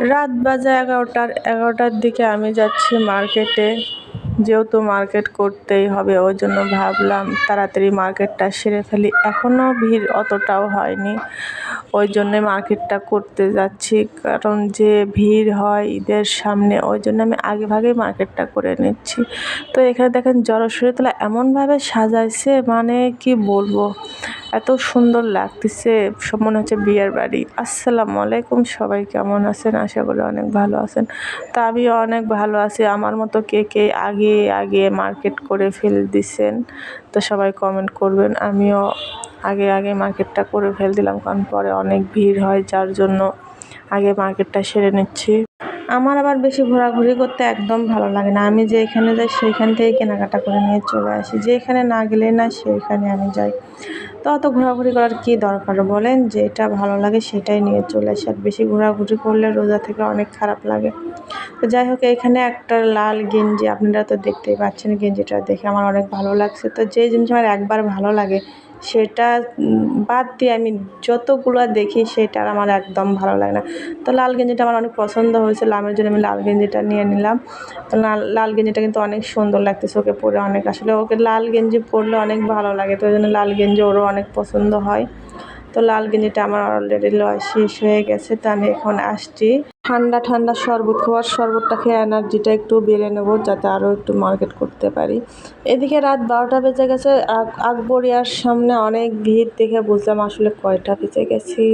রাত বাজে 11টার দিকে আমি যাচ্ছি মার্কেটে, যেহেতু মার্কেট করতেই হবে ওই জন্য ভাবলাম তাড়াতাড়ি মার্কেটটা সেরে ফেলি। এখনও ভিড় অতটাও হয়নি, ওই জন্যে মার্কেটটা করতে যাচ্ছি, কারণ যে ভিড় হয় ঈদের সামনে ওই জন্য আমি আগেভাগেই মার্কেটটা করে নিচ্ছি। তো এখানে দেখেন জলশ্বরীতলা এমনভাবে সাজাইছে, মানে কি বলবো, এত সুন্দর লাগতেছে, সব মনে হচ্ছে বিয়ের বাড়ি। আসসালামু আলাইকুম, সবাই কেমন আছেন? আশা করি অনেক ভালো আছেন। তা আমিও অনেক ভালো আছি। আমার মতো কে কে আগে মার্কেট করে দিছেন, তো সবাই কমেন্ট করবেন। আমিও আগে মার্কেটটা করে দিলাম, কারণ পরে অনেক ভিড় হয়, যার জন্য আগে মার্কেটটা সেরে নিচ্ছি। আমার আবার বেশি ঘোরাঘুরি করতে একদম ভালো লাগে না। আমি যেখানে যাই সেইখান থেকেই কেনাকাটা করে নিয়ে চলে আসি, যেখানে না গেলেই না সেইখানে আমি যাই। তো অত ঘোরাঘুরি করার কী দরকার বলেন? যেটা ভালো লাগে সেটাই নিয়ে চলে আসি। আর বেশি ঘোরাঘুরি করলে রোজা থেকে অনেক খারাপ লাগে। তো যাই হোক, এখানে একটা লাল গেঞ্জি, আপনারা তো দেখতেই পাচ্ছেন, গেঞ্জিটা দেখে আমার অনেক ভালো লাগছে। তো যে জিনিস আমার একবার ভালো লাগে সেটা বাদ দিয়ে আমি যতগুলো দেখি সেটা আর আমার একদম ভালো লাগে না। তো লাল গেঞ্জিটা আমার অনেক পছন্দ হয়েছিল, আমার জন্য আমি লাল গেঞ্জিটা নিয়ে নিলাম। তো লাল গেঞ্জিটা কিন্তু অনেক সুন্দর লাগতেছে, ওকে পরে অনেক, আসলে ওকে লাল গেঞ্জি পরলে অনেক ভালো লাগে, তো ওই জন্য লাল গেঞ্জি ওরও অনেক পছন্দ হয়। তো লাল গেঞ্জিটা আমার অলরেডি লওয়া শেষ হয়ে গেছে। তো আমি এখন আসছি ঠান্ডা শরবত খাওয়ার, শরবতটা খেয়ে এনার্জিটা একটু বেড়ে নেবো, যাতে আরও একটু মার্কেট করতে পারি। এদিকে রাত 12টা বেজে গেছে, আকবরিয়ার সামনে অনেক ভিড় দেখে বুঝলাম আসলে কয়টা বেজে গেছি।